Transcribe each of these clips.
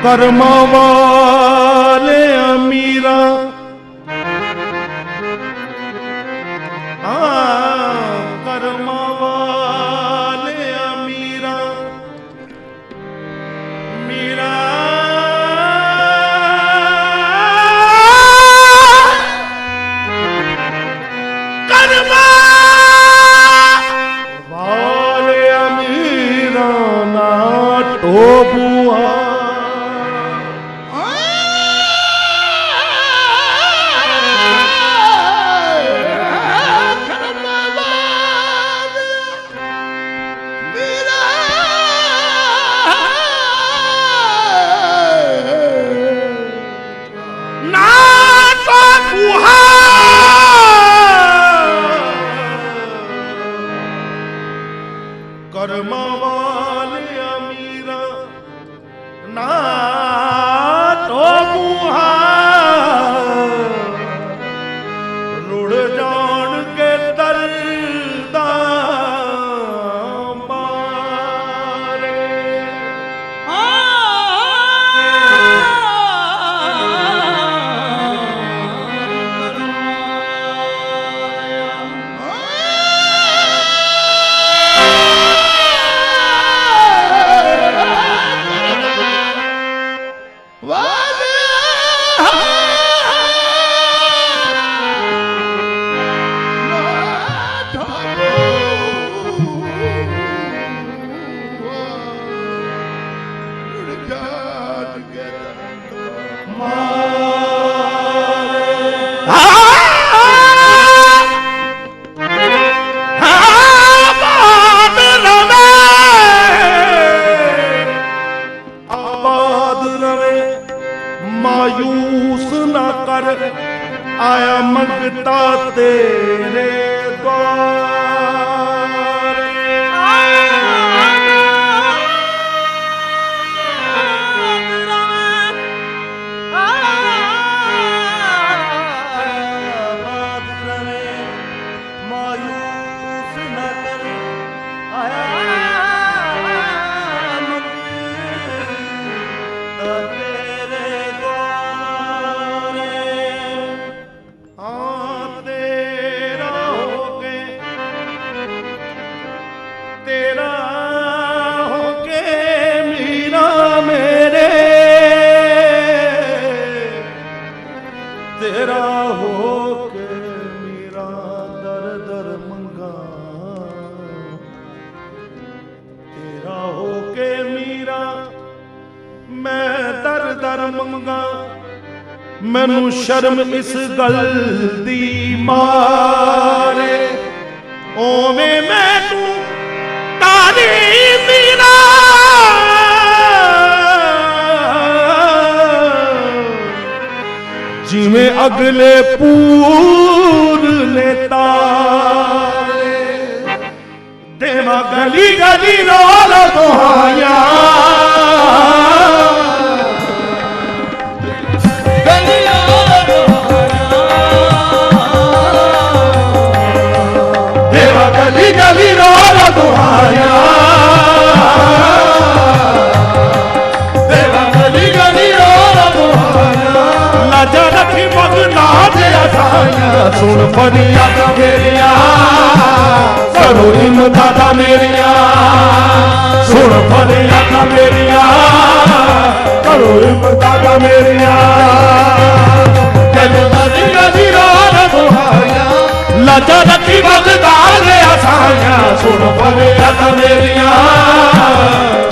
कर्मा वाले अमीरा कर्मा वाले अमीरा मीरा कर्मा वाले अमीरा ना टोबुआ कर्मा वाले अमीरा ना तो बुहा रुड़ जान के दर्दा मारे मायूस न कर आया मंगता तेरे मायूस न कर आया तेरा होके मीरा मेरे तेरा होके मीरा दर दर मंगा तेरा होके मीरा मैं दर दर मंगा मैनू शर्म इस गल दी मारे ओवें मैं तू मीरा जिमें अगले पूर ने तारे देवा गली गली रोल दुहाया देवा गली गली रोल दुहाया सुन फरियाद मेरिया करो इमदादा मेरिया सुन फरियाद मेरिया करो इमदादा मेरिया लजा रखी बगदाद आसाया सुन फरियाद मेरिया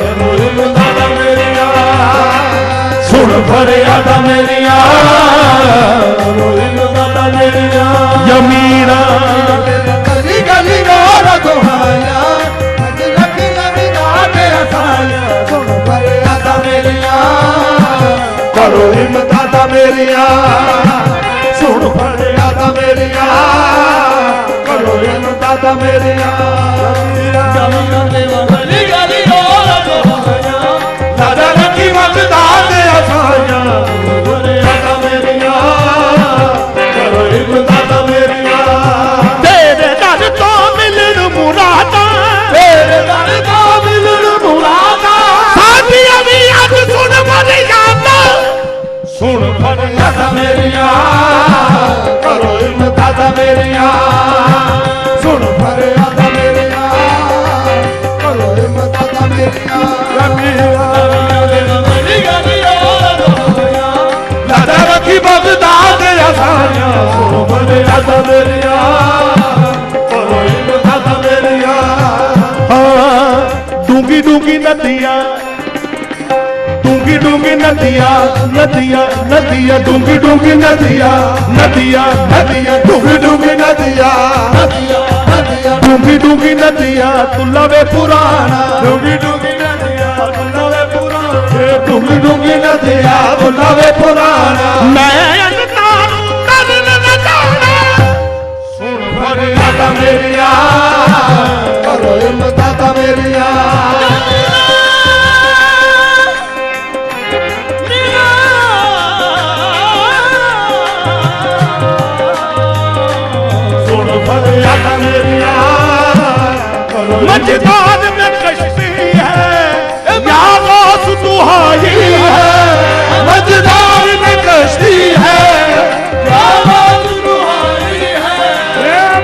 करो इमदादा मेरिया सुन फरियाद मेरिया यमीरा गली गली रोड दुहाया लखी लखी गाते असाया सुन फरियादा मेरिया करो इमदादा मेरिया सुन फरियादा मेरिया करो इमदादा मेरिया गली गली रोड दुहाया दादा लखी बगदाद असाया फरियादा मेरिया करो इमदादा मेरिया तेरे दर तो मिलन मुरादा तेरे दर तो मिलन मुरादा साथी अभी आज सुन मरिया मेरिया सुन फरियादा मेरिया करो इमदादा मेरिया लादा रखी बगदाद असाया सुन फरियादा मेरिया करो इमदादा मेरिया डूंगी डूंगी नदियां डूंगी डूंगी नदियां नदियां नदियां डूंगी डूंगी नदियां नदियां नदियां डूंगी डूंगी नदियां नदियां नदियां डूंगी डूंगी नदियां तुल्लावे पुराना डूंगी डूंगी नदियां तुल्लावे पुराना डूंगी डूंगी नदियां तुल्लावे पुराना मैं अनतारू तरन न जाना सुन फरियादा मेरिया करो इमदादा मेरिया मझदार में कश्ती है या गौस दुहाई है मझदार में कश्ती है या गौस दुहाई है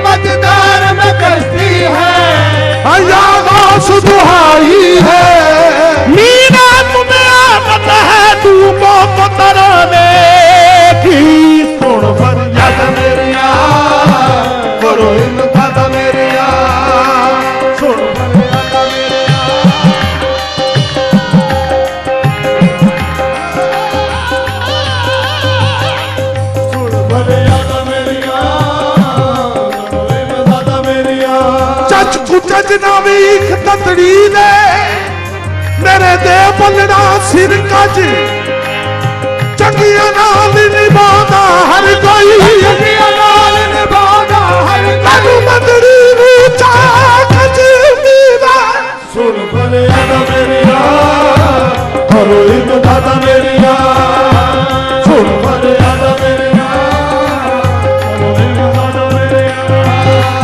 मझदार में कश्ती है या गौस दुहाई है मीना तुम्हें आमद है डूबो को तराने की सुन फरियादा मेरिया करो इमदादा मेरिया सुन फरियादा मेरिया सुन फरियादा मेरिया करो इमदादा मेरिया चच कुचज ना वीख ततड़ी दे मेरे दे पलड़ा सिर कज चंगिया नाल निभादा हर कोई चंगिया नाल निभादा हर कोई मंदरी रूचा कज मीवा सुन फरियादा मेरिया करो इमदादा मेरिया सुन फरियादा मेरिया करो इमदादा मेरिया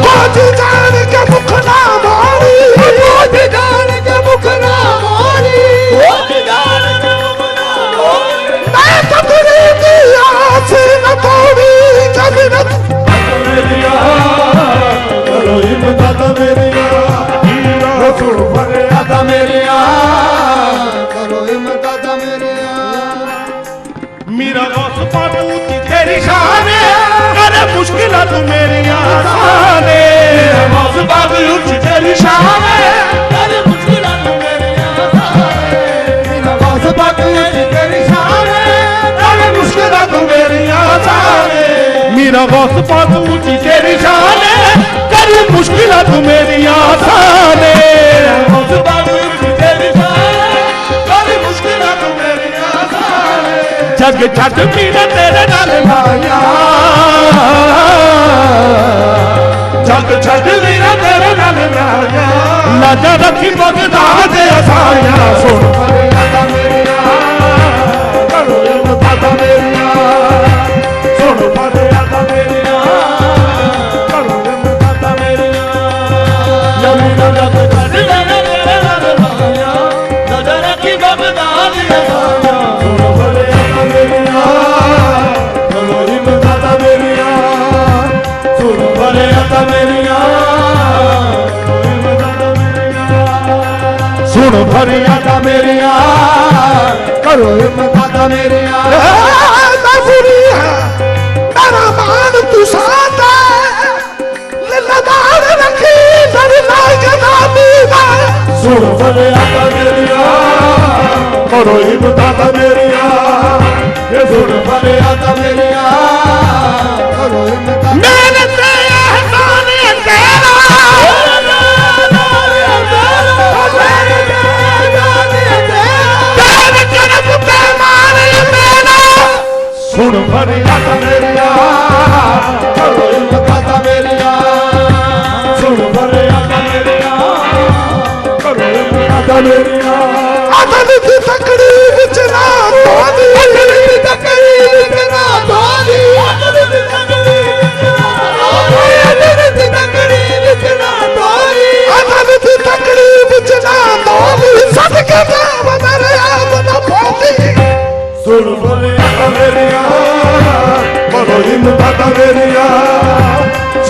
कुछ जान के मुख ना मारी कुछ जान के मुख ना मारी कुछ जान के मुख ना मारी मैं तकरी की आस न तोड़ी जगत मेरिया करो इमदादा मेरिया सुन फरियादा मेरिया करो इमदादा मेरिया मेरा गौस पातू तेरी शान करे मुश्किल तू मेरिया साने गौस पातू तेरी शान करे मुश्किल तू मेरिया साने मेरा गौस पातू तेरी शान करे मुश्किल तू मेरिया साने मेरा गौस पातू तेरी शान करे मुश्किल तू मेरिया साने गौस पातू तेरी शान करे मुश्किल तू मेरिया साने जग छट मीरा तेरे नाल लाया जग छट मीरा तेरे नाल लाया लाजा रखी बगदाद असाया सुन फरियादा मेरिया करो इमदादा मेरिया सुन फरियादा मेरिया करो इमदादा मेरिया यमुना जग छट मीरा तेरे नाल लाया लाजा रखी बगदाद असाया सुन फरियादा मेरिया करो इमदादा मेरिया सुन फरियादा मेरिया सुन फरियादा मेरिया करो इमदादा मेरिया मेरा मान तू साथ लदार रखी सर लायका दीदा सुन फरियादा मेरिया करो इमदादा मेरिया ये सुन फरियादा मेरिया करो इमदादा मैंने तेरा एहसान तेरा सुन फरियादा मेरिया करो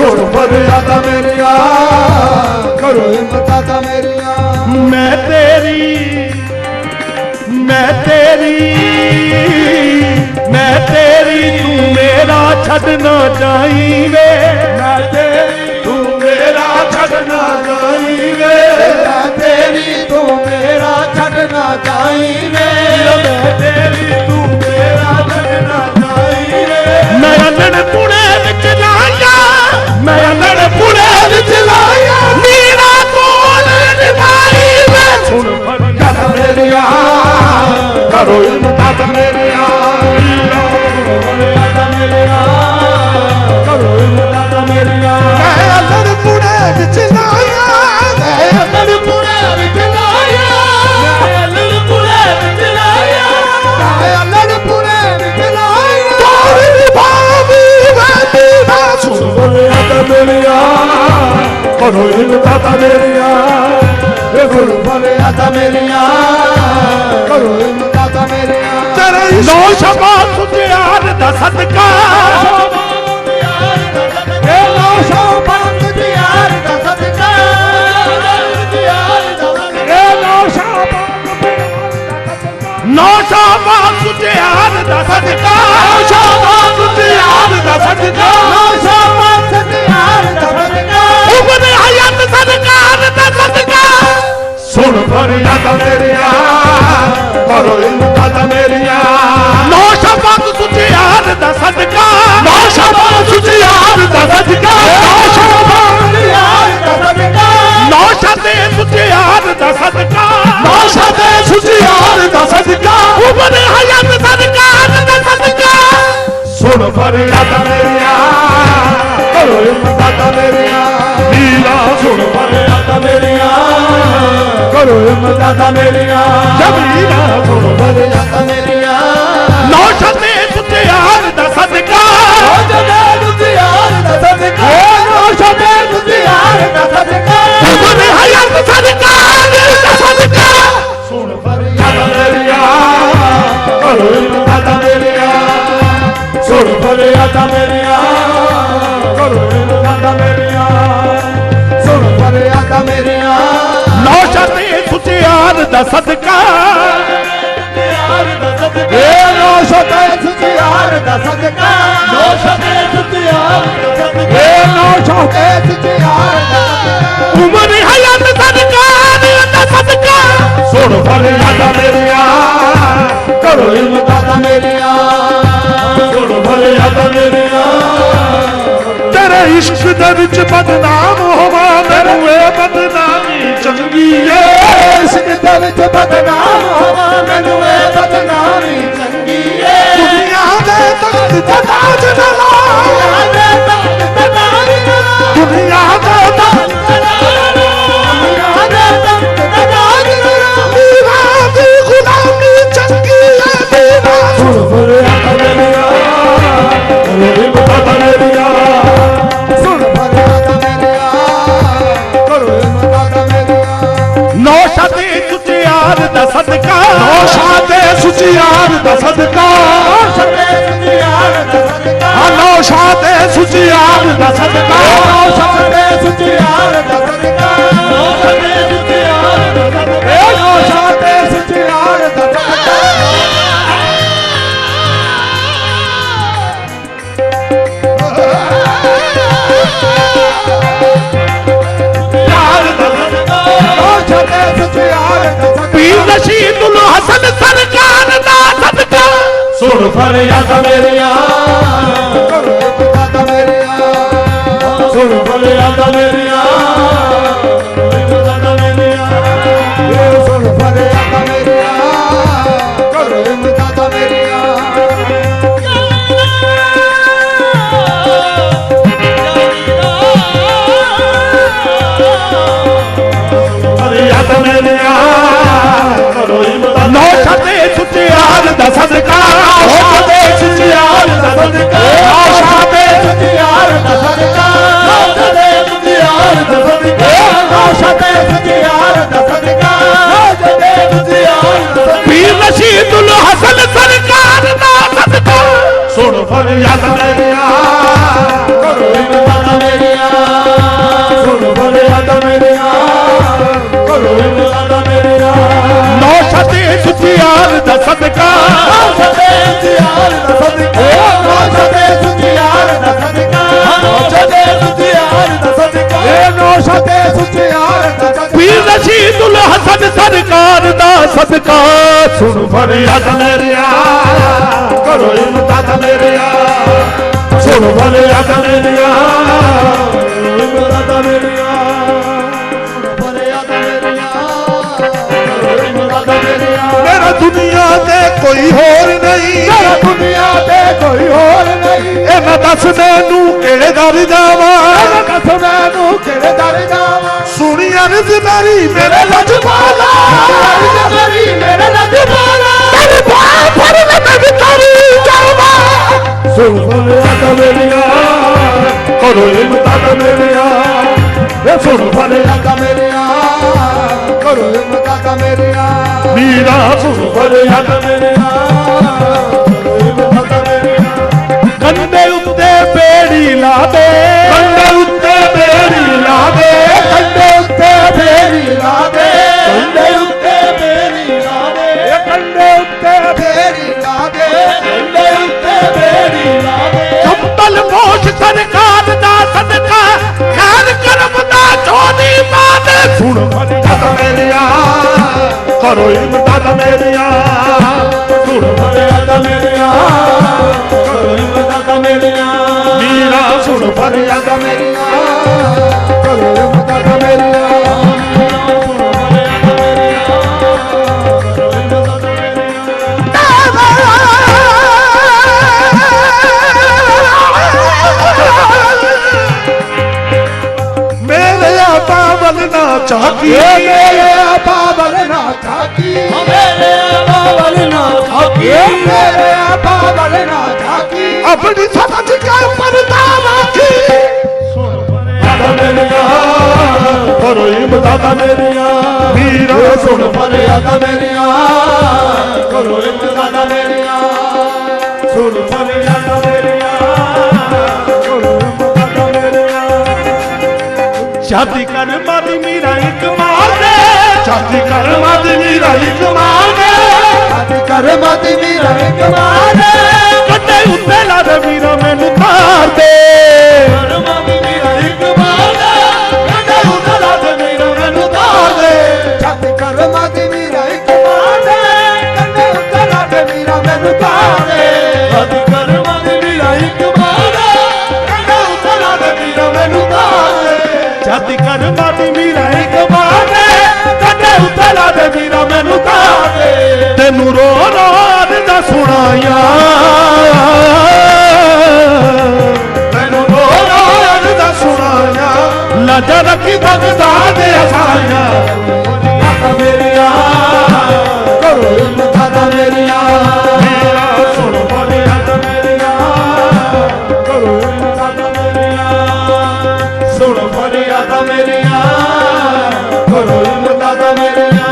सुन फरियादा मेरिया करो इमदादा मेरिया मैं तेरी तू मेरा छड़ना चाहिए मैं तेरी तू मेरा छड़ना चाहिए मैं तेरी तू मेरा छड़ना चाहिए मैं तेरी तू मेरा छड़ना चाहिए मैं अनड़ पुणे विच लाया मैं अनड़ पुणे विच लाया मीरा कोल निभाई मैं सुन फरियादा मेरिया करो इमदादा मेरिया फरियादा मेरिया करो इमदादा मेरिया मैं अनड़ पुणे विच लाया मैं अनड़ पुणे विच लाया मैं अनड़ पुणे विच लाया मैं अनड़ पुणे विच लाया तोरी भावी मैं सुन फरियादा मेरिया करो इमदादा मेरिया ये सुन फरियादा मेरिया करो इमदादा मेरिया तेरे नौ शबा सुझार दा सदका ए नौ शबा सुझार दा सदका ए नौ शबा सुझार दा सदका सुझार दा सदका सुझार दा सदका उमर हयात सरकार दा सदका सुन फरियादा मेरिया करो इमदादा मेरिया नौ शबात सुझार दा सदका नौ शबात सुझार दा सदका नौ शते सुझार दा सदका नौ शते सुझार दा सदका उमर हयात सरकार दा सदका सुन फरियादा मेरिया करो इमदादा मेरिया लीला सुन फरियादा मेरिया करो इमदादा मेरिया जबरीला सुन फरियादा मेरिया नौ शते सुझार दा सदका नौ शते सुझार दा सदका नौ शते सुझार दा सदका उमर हयात सरकार दा सदका सुन फरियादा मेरिया करो इमदादा मेरिया सुन फरियादा मेरिया करो इमदादा मेरिया सुन फरियादा मेरिया नौ शते सुझार दा सदका ए नौ शते सुझार दा सदका नौ शते सुझार दा सदका ए नौ शते सुझार दा सदका उमर हयात सरकार दा सदका सुन फरियादा मेरिया करो इमदादा मेरिया सुन फरियादा मेरिया तेरे इश्क दे विच बदनाम होवा मैनू ए बदनामी चंगी है इश्क दे विच बदनाम होवा मैनू ए बदनामी चंगी है दुनिया दे तख्त ते ताज ना ला दुनिया दे तख्त ते ताज ना ला दुनिया दे तख्त ते ताज ना ला मीरा दी गुलामी चंगी है मीरा सुन फरियादा मेरिया करो इमदादा मेरिया सुन फरियादा मेरिया करो इमदादा मेरिया नौ शते सुझार दा सदका नौ शते सुझार दा सदका नौ शते सुझार दा सदका नौ शते सुझार दा सदका नौ शते सुझार दा सदका नौ शते सुझार दा सदका पीर रशीदुल हसन सरकार दा सदका सुन फरियादा मेरिया करो इमदादा मेरिया सुन फरियादा मेरिया करो इमदादा मेरिया सुन फरियादा मेरिया करो इमदादा मेरिया फरियादा मेरिया करो इमदादा नौ शते सुझार दा सदका नौ शते सुझार दा सदका नौ शते सुझार दा सदका नौ शते सुझार दा सदका नौ शते सुझार दा सदका नौ शते सुझार दा सदका पीर रशीदुल हसन सरकार दा सदका सुन फरियादा मेरिया करो इमदादा मेरिया फरियाद मेरिया करो इमदाद मेरिया सुन फरियाद मेरिया इमदाद मेरिया फरियाद मेरिया इमदाद मेरिया मेरा दुनिया ते कोई होर नहीं मेरा दुनिया ते कोई होर नहीं ए मैं दस मैनू केड़े दर जावां दस मैनू केड़े दर जावां सुनी अर्ज मेरी मेरे लजपाला मेरी मेरे लजपाला तेरी बात पर मैं भिखारी जावां सुन फरियाद मेरिया करो इमदाद मेरिया ए सुन फरियाद मेरिया करो इमदाद मेरिया मीरा सुन फरियाद मेरिया करो इमदाद मेरिया कंधे उत्ते बेड़ी ला दे कंधे उत्ते बेड़ी ला दे कंधे उत्ते बेड़ी ला दे कंधे उत्ते बेड़ी ला दे कंधे उत्ते बेड़ी ला दे कंधे उत्ते बेड़ी ला दे कंबल मोश सरकार दा सदका खैर करम दा चोदी माने सुन फरियाद मेरिया करो इमदाद मेरिया सुन फरियाद मेरिया करो इमदाद मेरिया मीरा सुन फरियाद मेरिया करो इमदाद मेरिया मेरे पावल ना चाकी मेरे पावल ना चाकी मेरे पावल ना चाकी मेरे पावल ना चाकी अपनी समझ के पर्दा राखी सुन फरियाद मेरिया करो इमदाद मेरिया मीरा सुन फरियाद मेरिया करो इमदाद मेरिया सुन फरियाद मेरिया करो इमदाद मेरिया शादी कर मादी मीरा एक मार दे शादी कर मादी मीरा एक मार दे शादी कर मादी मीरा एक मार दे कटे उत्ते ला दे मीरा मैनू तार दे कर मादी मीरा एक मार दे कटे उत्ते ला दे मीरा मैनू तार दे शादी कर मादी मीरा एक मार दे कटे उत्ते ला दे मीरा मैनू तार दे शादी कर मादी मीरा एक मार दे कटे उत्ते ला दे मीरा मैनू तार दे शादी कर मादी मीरा एक मार दे कटे उत्ते ला दे मीरा मैनू तार दे तेनू रो रो दा सुनाया तेनू रो रो दा सुनाया लाजा रखी भगता दे असाया मेरिया करो इमदाद मेरिया मेरा सुन फरियाद मेरिया करो इमदाद मेरिया सुन फरियाद मेरिया करो इमदाद मेरिया